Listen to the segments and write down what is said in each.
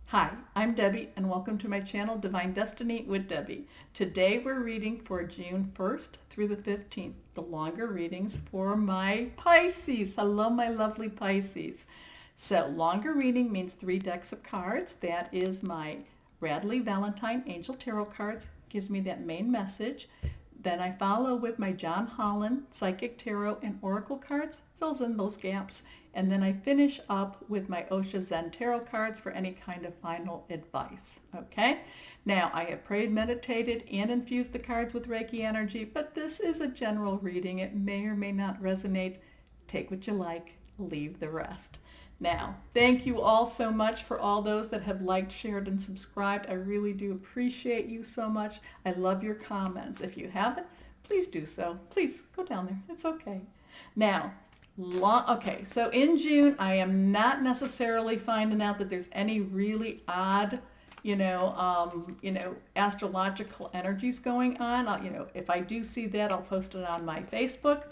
Hi, I'm Debbie and welcome to my channel Divine Destiny with Debbie. Today we're reading for June 1st through the 15th, the longer readings for my Pisces. Hello my lovely Pisces. So longer reading means 3 decks of cards. That is my Radley Valentine Angel Tarot cards, gives me that main message. Then I follow with my John Holland Psychic Tarot and Oracle cards, fills in those gaps. And then I finish up with my Osha Zen Tarot cards for any kind of final advice. Okay? Now, I have prayed, meditated, and infused the cards with Reiki energy, but this is a general reading. It may or may not resonate. Take what you like, leave the rest. Now, thank you all so much for all those that have liked, shared, and subscribed. I really do appreciate you so much. I love your comments. If you haven't, please do so. Please go down there. It's okay. Now, okay, so in June, I am not necessarily finding out that there's any really odd, astrological energies going on. If I do see that, I'll post it on my Facebook.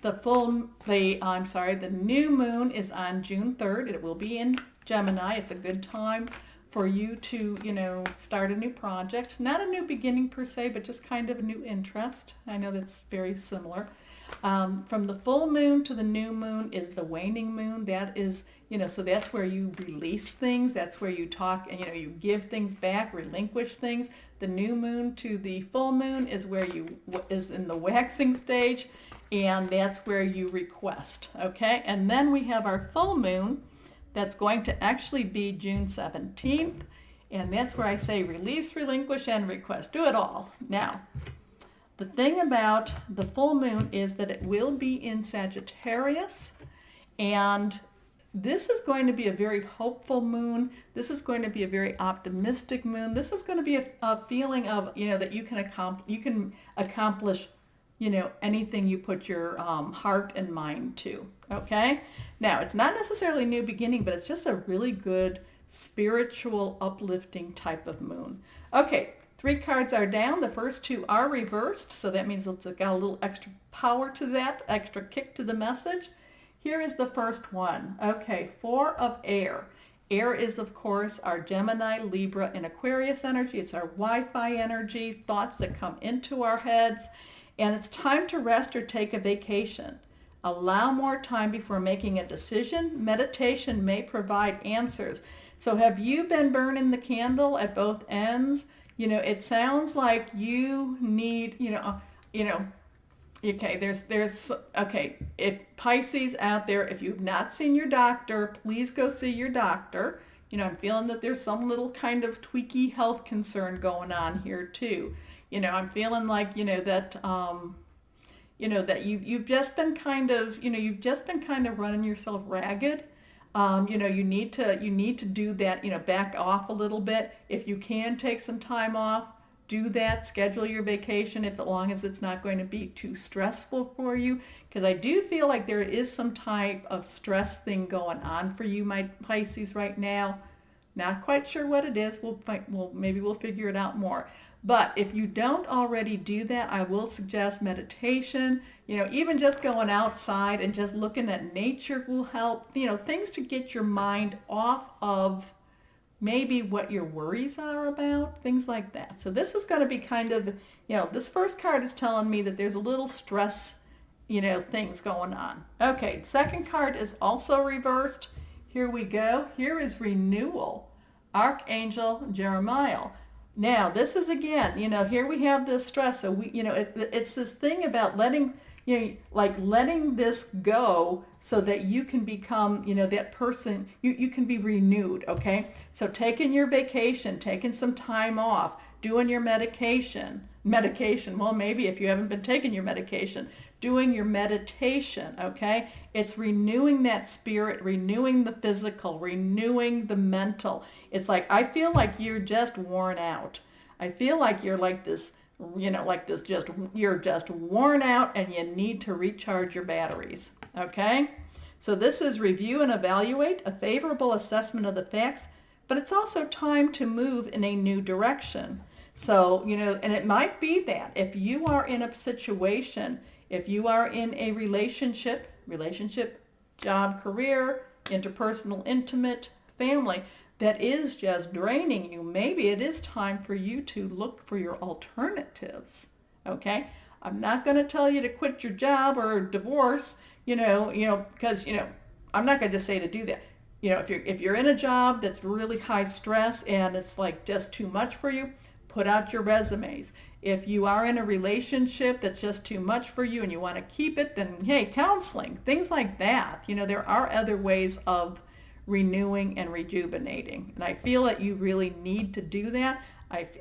The new moon is on June 3rd. It will be in Gemini. It's a good time for you to, start a new project. Not a new beginning per se, but just kind of a new interest. I know that's very similar. From the full moon to the new moon is the waning moon. That is, so that's where you release things. That's where you talk and, you give things back, relinquish things. The new moon to the full moon is where is in the waxing stage, and that's where you request, okay? And then we have our full moon that's going to actually be June 17th, and that's where I say release, relinquish, and request. Do it all. Now, the thing about the full moon is that it will be in Sagittarius, and this is going to be a very hopeful moon. This is going to be a very optimistic moon. This is going to be a feeling of, that you can accomplish, anything you put your heart and mind to, okay? Now, it's not necessarily a new beginning, but it's just a really good spiritual uplifting type of moon. Okay. 3 cards are down. The first 2 are reversed, so that means it's got a little extra power to that, extra kick to the message. Here is the first one. Okay, 4 of air. Air is, of course, our Gemini, Libra, and Aquarius energy. It's our Wi-Fi energy, thoughts that come into our heads, and it's time to rest or take a vacation. Allow more time before making a decision. Meditation may provide answers. So have you been burning the candle at both ends? It sounds like you need, okay, if Pisces out there, if you've not seen your doctor, please go see your doctor. I'm feeling that there's some little kind of tweaky health concern going on here too. I'm feeling like, that you've just been kind of, running yourself ragged. You need to do that, back off a little bit. If you can take some time off, do that, schedule your vacation as long as it's not going to be too stressful for you. Because I do feel like there is some type of stress thing going on for you, my Pisces, right now. Not quite sure what it is. Maybe we'll figure it out more. But if you don't already do that, I will suggest meditation. Even just going outside and just looking at nature will help. Things to get your mind off of maybe what your worries are about, things like that. So this is going to be kind of, this first card is telling me that there's a little stress, things going on. Okay, second card is also reversed. Here we go. Here is renewal. Archangel Jeremiah. Now, this is again, here we have this stress. So it's this thing about letting this go so that you can become, that person, you can be renewed, okay? So taking your vacation, taking some time off, doing your medication, well, maybe if you haven't been taking your medication, doing your meditation, okay? It's renewing that spirit, renewing the physical, renewing the mental. It's like, I feel like you're just worn out. I feel like you're like this, you're just worn out and you need to recharge your batteries, okay? So this is review and evaluate, a favorable assessment of the facts, but it's also time to move in a new direction. So, and it might be that if you are in a situation, if you are in a relationship, job, career, interpersonal, intimate, family, that is just draining you, maybe it is time for you to look for your alternatives. Okay? I'm not going to tell you to quit your job or divorce, because, I'm not going to just say to do that. If you're in a job that's really high stress and it's like just too much for you, put out your resumes. If you are in a relationship that's just too much for you and you want to keep it, then hey, counseling, things like that. There are other ways of renewing and rejuvenating. And I feel that you really need to do that.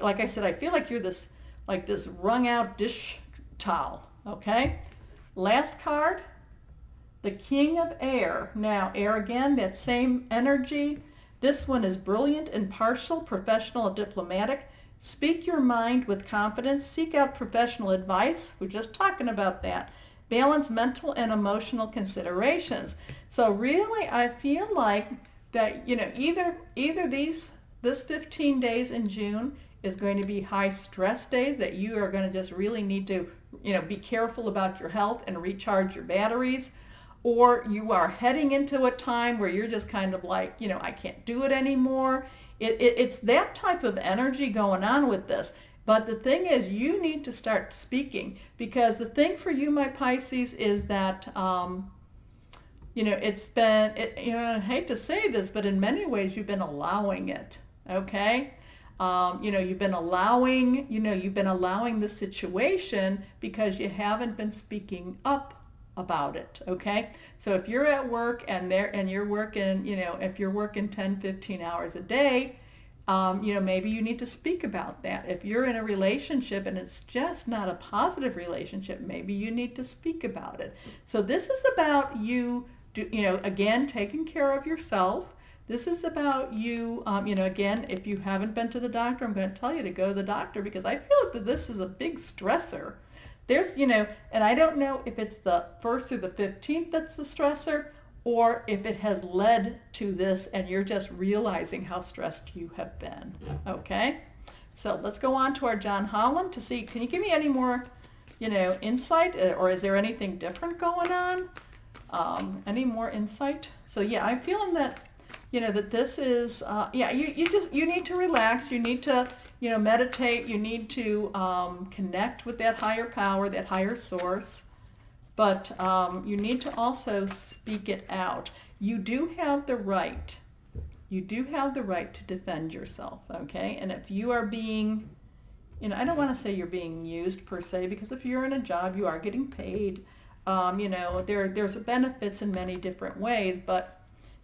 Like I said, I feel like you're this wrung out dish towel, okay? Last card, the King of Air. Now, air again, that same energy. This one is brilliant, impartial, professional, and diplomatic. Speak your mind with confidence. Seek out professional advice. We're just talking about that. Balance mental and emotional considerations. So really, I feel like that, either this 15 days in June is going to be high stress days that you are going to just really need to, be careful about your health and recharge your batteries. Or you are heading into a time where you're just kind of like, I can't do it anymore. It's that type of energy going on with this. But the thing is, you need to start speaking, because the thing for you, my Pisces, is that, it's been, I hate to say this, but in many ways you've been allowing it, okay? You've been allowing the situation because you haven't been speaking up about it, okay? So if you're at work and you're working, if you're working 10, 15 hours a day, maybe you need to speak about that. If you're in a relationship and it's just not a positive relationship, maybe you need to speak about it. So this is about you, again, taking care of yourself. This is about you, again, if you haven't been to the doctor, I'm going to tell you to go to the doctor, because I feel that this is a big stressor. There's, and I don't know if it's the 1st through the 15th that's the stressor, or if it has led to this and you're just realizing how stressed you have been, okay? So let's go on to our John Holland to see, can you give me any more, insight, or is there anything different going on? Any more insight? So yeah, I'm feeling that, that this is, you need to relax. You need to, meditate. You need to connect with that higher power, that higher source. But you need to also speak it out. You do have the right. You do have the right to defend yourself, okay? And if you are being, I don't want to say you're being used per se, because if you're in a job, you are getting paid. There's benefits in many different ways, but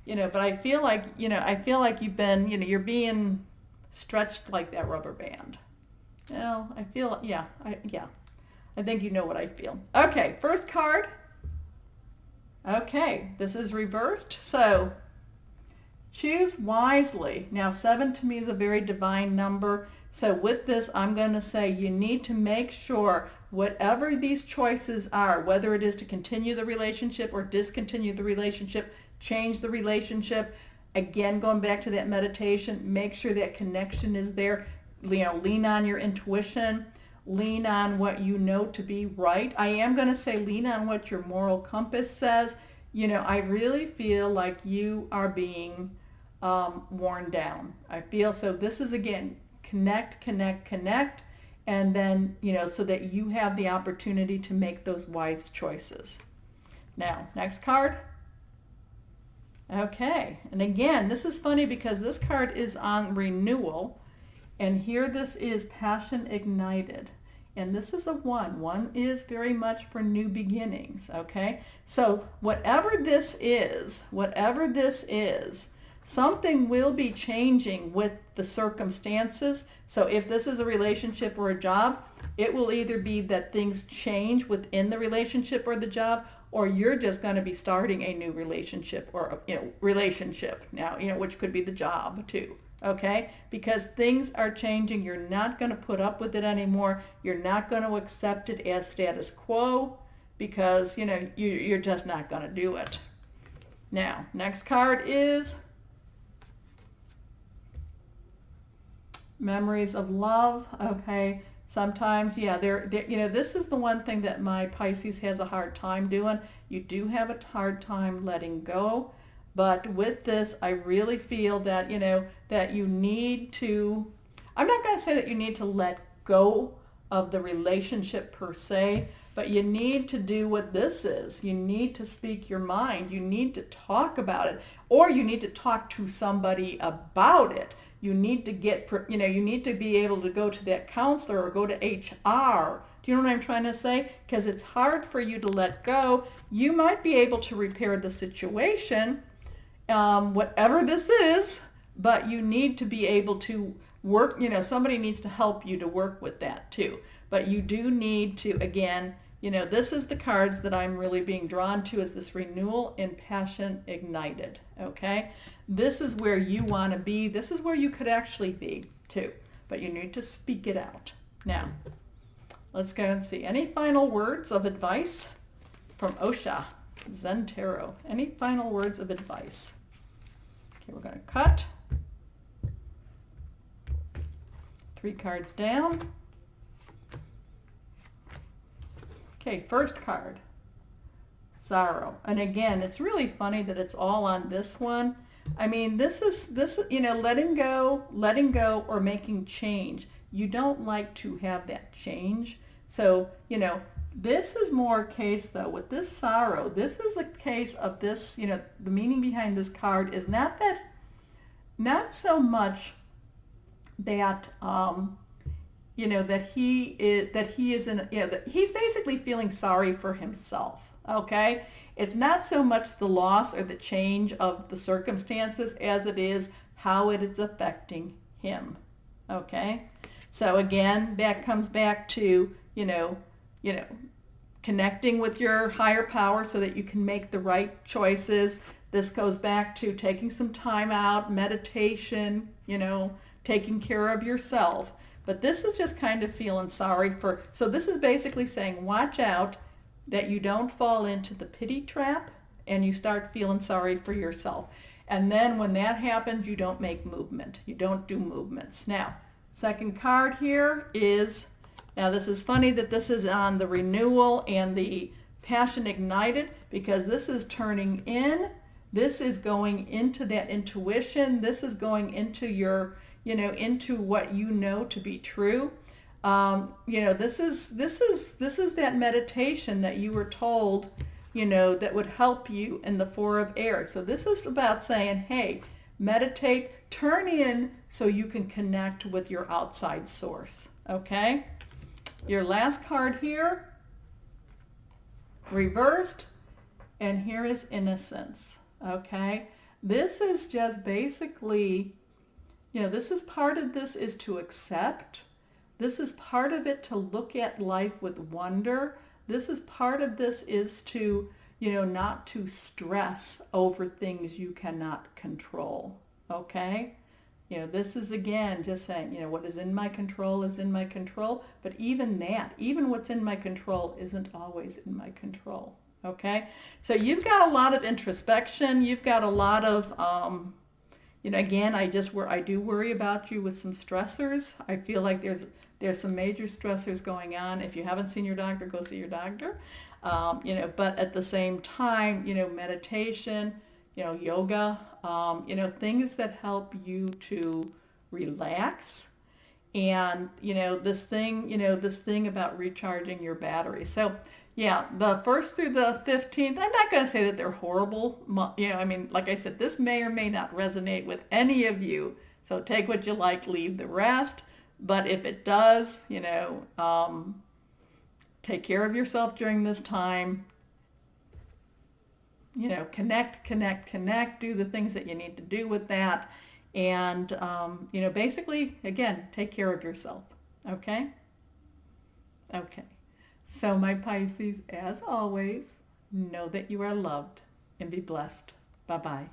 but I feel like, you've been, you're being stretched like that rubber band. I feel, I think you know what I feel. Okay, first card. Okay, this is reversed. So choose wisely. Now 7 to me is a very divine number. So with this, I'm going to say you need to make sure whatever these choices are, whether it is to continue the relationship or discontinue the relationship, change the relationship, again, going back to that meditation, make sure that connection is there. Lean on your intuition. Lean on what you know to be right. I am going to say lean on what your moral compass says. I really feel like you are being worn down. I feel so. This is, again, connect, and then, so that you have the opportunity to make those wise choices. Now, next card. Okay, and again, this is funny because this card is on renewal, and here this is passion ignited. And this is a 1. 1 is very much for new beginnings, okay? So whatever this is, something will be changing with the circumstances. So if this is a relationship or a job, it will either be that things change within the relationship or the job, or you're just going to be starting a new relationship or, relationship now, which could be the job too. Okay? Because things are changing. You're not going to put up with it anymore. You're not going to accept it as status quo because, you're just not going to do it. Now, next card is memories of love. Okay? Sometimes, this is the one thing that my Pisces has a hard time doing. You do have a hard time letting go. But with this, I really feel that, that you need to, I'm not going to say that you need to let go of the relationship per se, but you need to do what this is. You need to speak your mind. You need to talk about it, or you need to talk to somebody about it. You need to get, you need to be able to go to that counselor or go to HR. Do you know what I'm trying to say? Because it's hard for you to let go. You might be able to repair the situation, whatever this is, but you need to be able to work, somebody needs to help you to work with that too. But you do need to, again, this is the cards that I'm really being drawn to, is this renewal and passion ignited, okay? This is where you want to be. This is where you could actually be too, but you need to speak it out. Now, let's go and see. Any final words of advice from Osha, Zen Tarot? Any final words of advice? Okay, we're going to cut. 3 cards down. Okay, first card, sorrow. And again, it's really funny that it's all on this one. I mean, this is, letting go or making change. You don't like to have that change. So, this is more a case though with this sorrow. This is a case of this, the meaning behind this card is not so much that, that he is in, that he's basically feeling sorry for himself, okay? It's not so much the loss or the change of the circumstances as it is how it is affecting him, okay? So again, that comes back to, connecting with your higher power so that you can make the right choices. This goes back to taking some time out, meditation, taking care of yourself. But this is just kind of feeling sorry for, so this is basically saying watch out that you don't fall into the pity trap and you start feeling sorry for yourself. And then when that happens, you don't make movement. You don't do movements. Now, second card here is, now this is funny that this is on the renewal and the passion ignited, because this is turning in. This is going into that intuition. This is going into your, into what you know to be true. This is that meditation that you were told, that would help you in the 4 of air. So this is about saying, hey, meditate, turn in so you can connect with your outside source, okay? Your last card here, reversed, and here is innocence, okay? This is just basically, this is part of this is to accept. This is part of it to look at life with wonder. This is part of this is to, not to stress over things you cannot control, okay? This is again just saying, what is in my control is in my control, but even what's in my control isn't always in my control, okay? So you've got a lot of introspection. You've got a lot of, again, I do worry about you with some stressors. I feel like there's some major stressors going on. If you haven't seen your doctor, go see your doctor. But at the same time, meditation, yoga, things that help you to relax. And, this thing about recharging your battery. So yeah, the 1st through the 15th, I'm not going to say that they're horrible. Like I said, this may or may not resonate with any of you. So take what you like, leave the rest. But if it does, take care of yourself during this time. Connect, do the things that you need to do with that. And, basically, again, take care of yourself. Okay? Okay. So my Pisces, as always, know that you are loved and be blessed. Bye-bye.